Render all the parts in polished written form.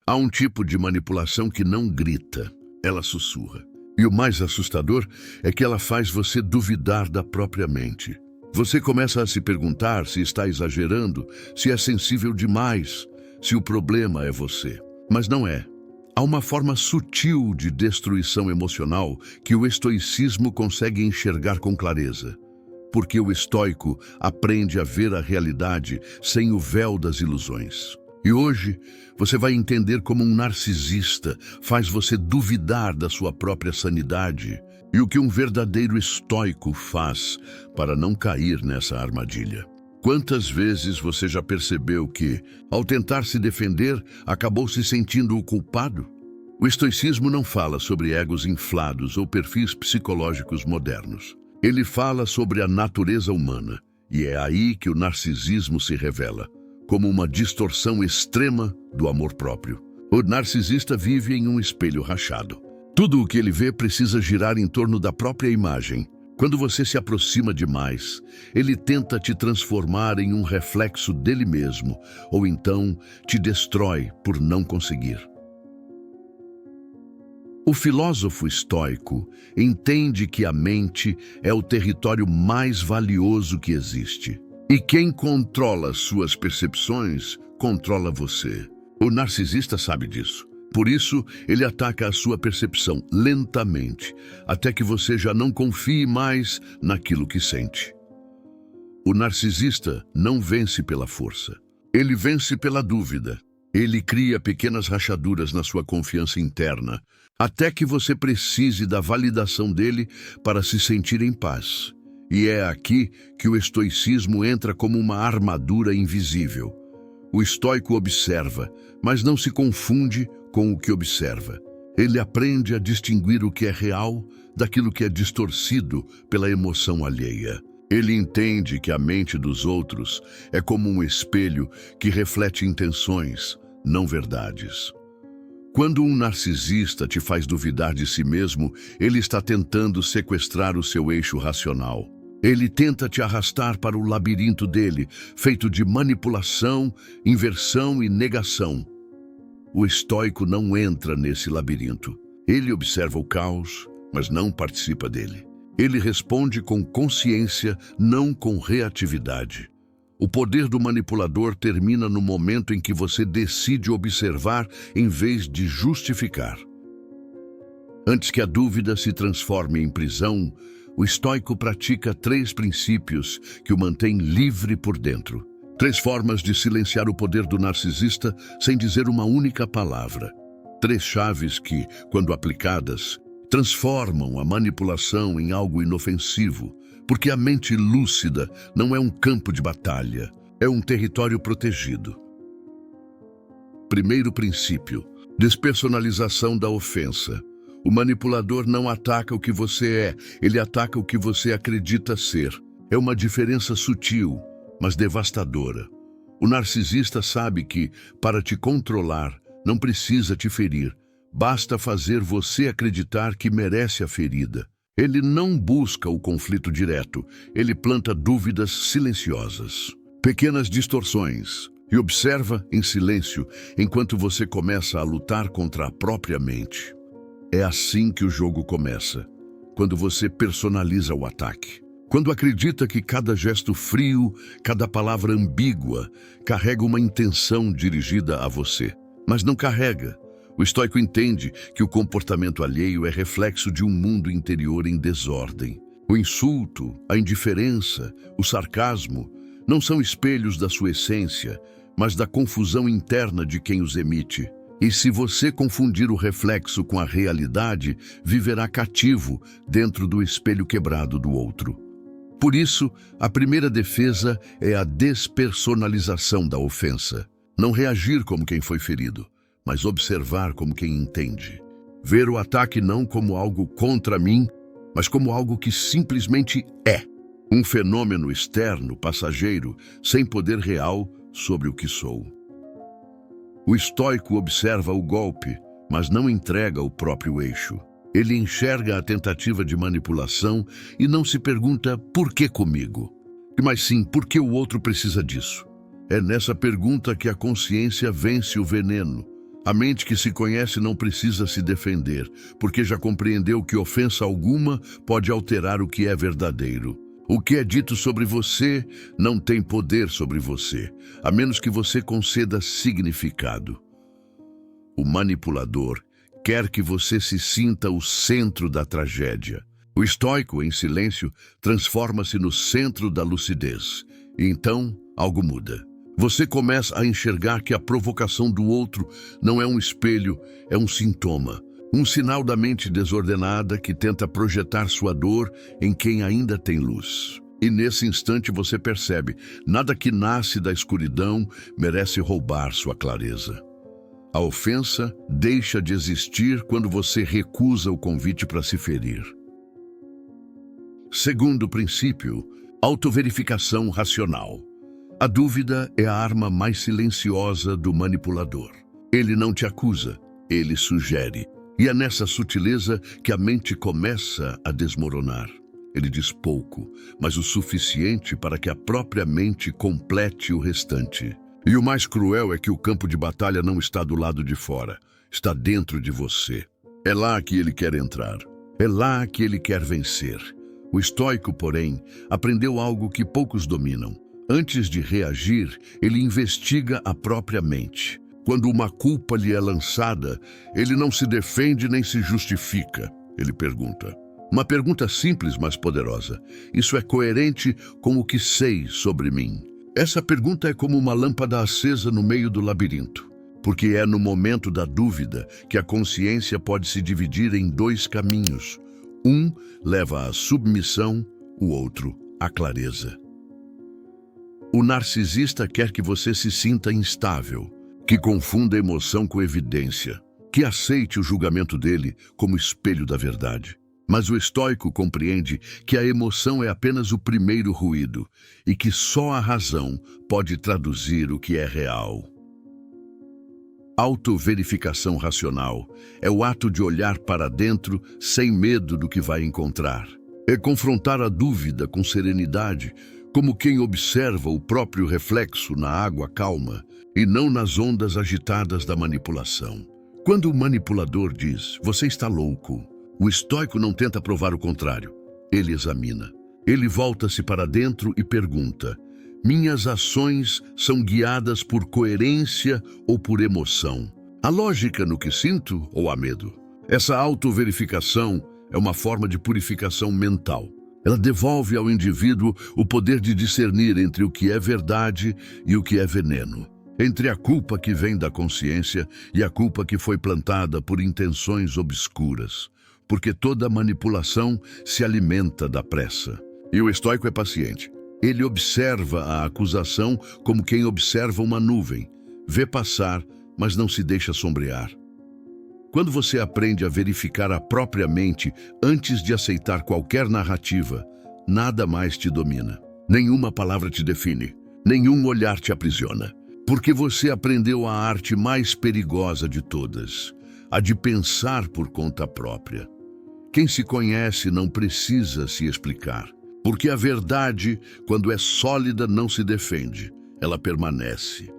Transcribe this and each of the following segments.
Há um tipo de manipulação que não grita, ela sussurra. E o mais assustador é que ela faz você duvidar da própria mente. Você começa a se perguntar se está exagerando, se é sensível demais, se o problema é você. Mas não é. Há uma forma sutil de destruição emocional que o estoicismo consegue enxergar com clareza. Porque o estoico aprende a ver a realidade sem o véu das ilusões. E hoje, você vai entender como um narcisista faz você duvidar da sua própria sanidade e o que um verdadeiro estoico faz para não cair nessa armadilha. Quantas vezes você já percebeu que, ao tentar se defender, acabou se sentindo o culpado? O estoicismo não fala sobre egos inflados ou perfis psicológicos modernos. Ele fala sobre a natureza humana, e é aí que o narcisismo se revela, como uma distorção extrema do amor próprio. O narcisista vive em um espelho rachado. Tudo o que ele vê precisa girar em torno da própria imagem. Quando você se aproxima demais, ele tenta te transformar em um reflexo dele mesmo, ou então te destrói por não conseguir. O filósofo estoico entende que a mente é o território mais valioso que existe. E quem controla suas percepções, controla você. O narcisista sabe disso. Por isso, ele ataca a sua percepção lentamente, até que você já não confie mais naquilo que sente. O narcisista não vence pela força. Ele vence pela dúvida. Ele cria pequenas rachaduras na sua confiança interna, até que você precise da validação dele para se sentir em paz. E é aqui que o estoicismo entra como uma armadura invisível. O estoico observa, mas não se confunde com o que observa. Ele aprende a distinguir o que é real daquilo que é distorcido pela emoção alheia. Ele entende que a mente dos outros é como um espelho que reflete intenções, não verdades. Quando um narcisista te faz duvidar de si mesmo, ele está tentando sequestrar o seu eixo racional. Ele tenta te arrastar para o labirinto dele, feito de manipulação, inversão e negação. O estoico não entra nesse labirinto. Ele observa o caos, mas não participa dele. Ele responde com consciência, não com reatividade. O poder do manipulador termina no momento em que você decide observar em vez de justificar. Antes que a dúvida se transforme em prisão, o estoico pratica 3 princípios que o mantêm livre por dentro. 3 formas de silenciar o poder do narcisista sem dizer uma única palavra. 3 chaves que, quando aplicadas, transformam a manipulação em algo inofensivo, porque a mente lúcida não é um campo de batalha, é um território protegido. Primeiro princípio: despersonalização da ofensa. O manipulador não ataca o que você é, ele ataca o que você acredita ser. É uma diferença sutil, mas devastadora. O narcisista sabe que, para te controlar, não precisa te ferir. Basta fazer você acreditar que merece a ferida. Ele não busca o conflito direto, ele planta dúvidas silenciosas, pequenas distorções, e observa em silêncio enquanto você começa a lutar contra a própria mente. É assim que o jogo começa, quando você personaliza o ataque. Quando acredita que cada gesto frio, cada palavra ambígua, carrega uma intenção dirigida a você. Mas não carrega. O estoico entende que o comportamento alheio é reflexo de um mundo interior em desordem. O insulto, a indiferença, o sarcasmo não são espelhos da sua essência, mas da confusão interna de quem os emite. E se você confundir o reflexo com a realidade, viverá cativo dentro do espelho quebrado do outro. Por isso, a primeira defesa é a despersonalização da ofensa. Não reagir como quem foi ferido, mas observar como quem entende. Ver o ataque não como algo contra mim, mas como algo que simplesmente é. Um fenômeno externo, passageiro, sem poder real sobre o que sou. O estoico observa o golpe, mas não entrega o próprio eixo. Ele enxerga a tentativa de manipulação e não se pergunta por que comigo, mas sim por que o outro precisa disso. É nessa pergunta que a consciência vence o veneno, A mente que se conhece não precisa se defender, porque já compreendeu que ofensa alguma pode alterar o que é verdadeiro. O que é dito sobre você não tem poder sobre você, a menos que você conceda significado. O manipulador quer que você se sinta o centro da tragédia. O estoico, em silêncio, transforma-se no centro da lucidez. E então, algo muda. Você começa a enxergar que a provocação do outro não é um espelho, é um sintoma. Um sinal da mente desordenada que tenta projetar sua dor em quem ainda tem luz. E nesse instante você percebe, nada que nasce da escuridão merece roubar sua clareza. A ofensa deixa de existir quando você recusa o convite para se ferir. Segundo princípio, autoverificação racional. A dúvida é a arma mais silenciosa do manipulador. Ele não te acusa, ele sugere. E é nessa sutileza que a mente começa a desmoronar. Ele diz pouco, mas o suficiente para que a própria mente complete o restante. E o mais cruel é que o campo de batalha não está do lado de fora, está dentro de você. É lá que ele quer entrar, é lá que ele quer vencer. O estoico, porém, aprendeu algo que poucos dominam. Antes de reagir, ele investiga a própria mente. Quando uma culpa lhe é lançada, ele não se defende nem se justifica. Ele pergunta. Uma pergunta simples, mas poderosa. Isso é coerente com o que sei sobre mim? Essa pergunta é como uma lâmpada acesa no meio do labirinto, porque é no momento da dúvida que a consciência pode se dividir em dois caminhos. Um leva à submissão, o outro à clareza. O narcisista quer que você se sinta instável, que confunda emoção com evidência, que aceite o julgamento dele como espelho da verdade. Mas o estoico compreende que a emoção é apenas o primeiro ruído e que só a razão pode traduzir o que é real. Autoverificação racional é o ato de olhar para dentro sem medo do que vai encontrar. É confrontar a dúvida com serenidade, como quem observa o próprio reflexo na água calma e não nas ondas agitadas da manipulação. Quando o manipulador diz, você está louco, o estoico não tenta provar o contrário. Ele examina. Ele volta-se para dentro e pergunta, minhas ações são guiadas por coerência ou por emoção? Há lógica no que sinto ou há medo? Essa autoverificação é uma forma de purificação mental. Ela devolve ao indivíduo o poder de discernir entre o que é verdade e o que é veneno. Entre a culpa que vem da consciência e a culpa que foi plantada por intenções obscuras. Porque toda manipulação se alimenta da pressa. E o estoico é paciente. Ele observa a acusação como quem observa uma nuvem. Vê passar, mas não se deixa sombrear. Quando você aprende a verificar a própria mente antes de aceitar qualquer narrativa, nada mais te domina. Nenhuma palavra te define. Nenhum olhar te aprisiona. Porque você aprendeu a arte mais perigosa de todas, a de pensar por conta própria. Quem se conhece não precisa se explicar, porque a verdade, quando é sólida, não se defende, ela permanece.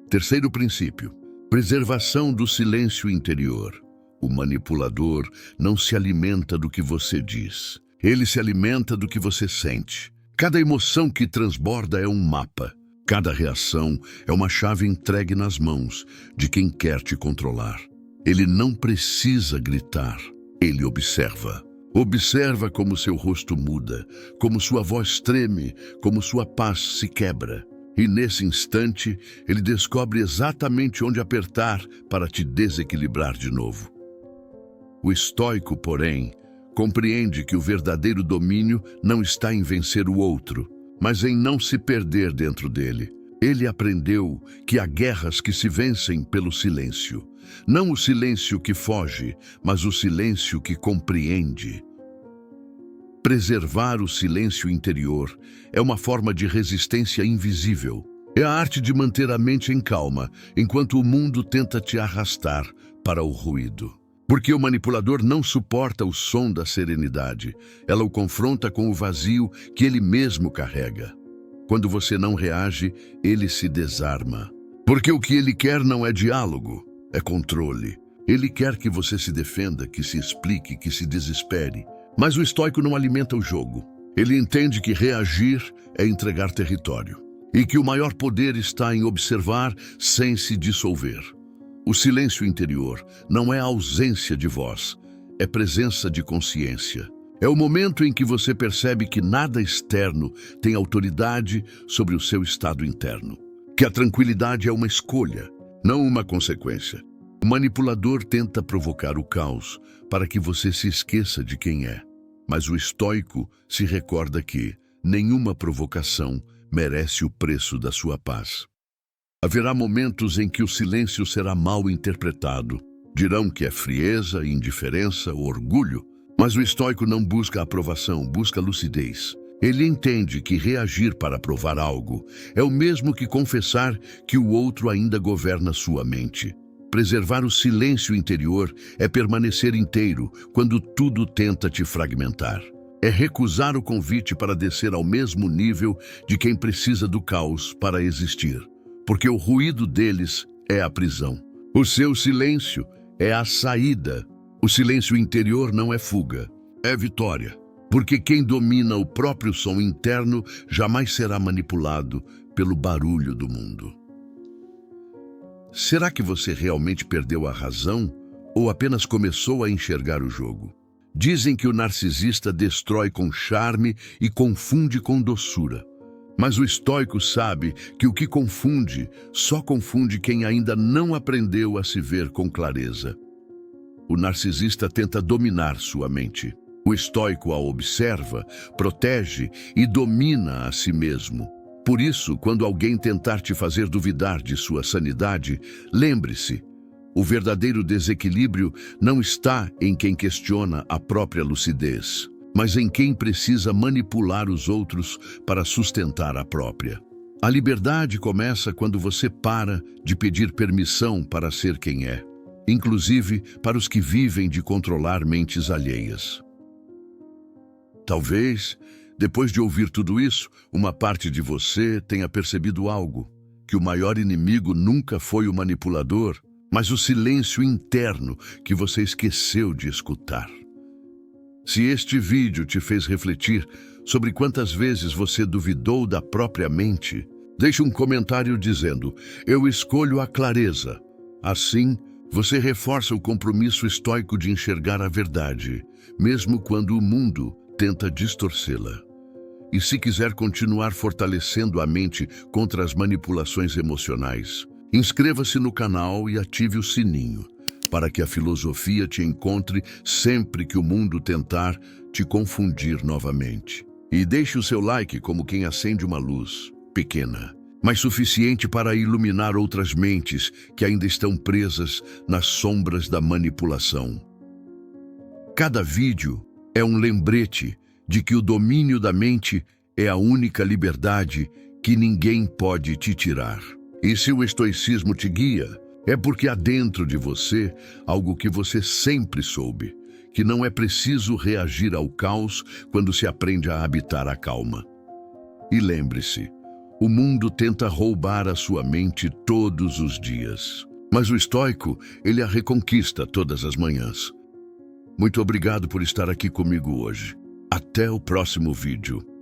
Terceiro princípio, preservação do silêncio interior. O manipulador não se alimenta do que você diz, ele se alimenta do que você sente. Cada emoção que transborda é um mapa. Cada reação é uma chave entregue nas mãos de quem quer te controlar. Ele não precisa gritar, ele observa. Observa como seu rosto muda, como sua voz treme, como sua paz se quebra. E nesse instante, ele descobre exatamente onde apertar para te desequilibrar de novo. O estoico, porém, compreende que o verdadeiro domínio não está em vencer o outro, mas em não se perder dentro dele. Ele aprendeu que há guerras que se vencem pelo silêncio. Não o silêncio que foge, mas o silêncio que compreende. Preservar o silêncio interior é uma forma de resistência invisível. É a arte de manter a mente em calma, enquanto o mundo tenta te arrastar para o ruído. Porque o manipulador não suporta o som da serenidade. Ela o confronta com o vazio que ele mesmo carrega. Quando você não reage, ele se desarma. Porque o que ele quer não é diálogo, é controle. Ele quer que você se defenda, que se explique, que se desespere. Mas o estoico não alimenta o jogo. Ele entende que reagir é entregar território e que o maior poder está em observar sem se dissolver. O silêncio interior não é ausência de voz, é presença de consciência. É o momento em que você percebe que nada externo tem autoridade sobre o seu estado interno. Que a tranquilidade é uma escolha, não uma consequência. O manipulador tenta provocar o caos para que você se esqueça de quem é. Mas o estoico se recorda que nenhuma provocação merece o preço da sua paz. Haverá momentos em que o silêncio será mal interpretado. Dirão que é frieza, indiferença, orgulho. Mas o estoico não busca aprovação, busca lucidez. Ele entende que reagir para provar algo é o mesmo que confessar que o outro ainda governa sua mente. Preservar o silêncio interior é permanecer inteiro quando tudo tenta te fragmentar. É recusar o convite para descer ao mesmo nível de quem precisa do caos para existir, porque o ruído deles é a prisão. O seu silêncio é a saída. O silêncio interior não é fuga, é vitória, porque quem domina o próprio som interno jamais será manipulado pelo barulho do mundo. Será que você realmente perdeu a razão ou apenas começou a enxergar o jogo? Dizem que o narcisista destrói com charme e confunde com doçura. Mas o estoico sabe que o que confunde só confunde quem ainda não aprendeu a se ver com clareza. O narcisista tenta dominar sua mente. O estoico a observa, protege e domina a si mesmo. Por isso, quando alguém tentar te fazer duvidar de sua sanidade, lembre-se, o verdadeiro desequilíbrio não está em quem questiona a própria lucidez, mas em quem precisa manipular os outros para sustentar a própria. A liberdade começa quando você para de pedir permissão para ser quem é, inclusive para os que vivem de controlar mentes alheias. Talvez, depois de ouvir tudo isso, uma parte de você tenha percebido algo, que o maior inimigo nunca foi o manipulador, mas o silêncio interno que você esqueceu de escutar. Se este vídeo te fez refletir sobre quantas vezes você duvidou da própria mente, deixe um comentário dizendo: "Eu escolho a clareza". Assim, você reforça o compromisso estoico de enxergar a verdade, mesmo quando o mundo tenta distorcê-la. E se quiser continuar fortalecendo a mente contra as manipulações emocionais, inscreva-se no canal e ative o sininho, para que a filosofia te encontre sempre que o mundo tentar te confundir novamente. E deixe o seu like como quem acende uma luz, pequena, mas suficiente para iluminar outras mentes que ainda estão presas nas sombras da manipulação. Cada vídeo é um lembrete de que o domínio da mente é a única liberdade que ninguém pode te tirar. E se o estoicismo te guia, é porque há dentro de você algo que você sempre soube, que não é preciso reagir ao caos quando se aprende a habitar a calma. E lembre-se, o mundo tenta roubar a sua mente todos os dias, mas o estoico, ele a reconquista todas as manhãs. Muito obrigado por estar aqui comigo hoje. Até o próximo vídeo.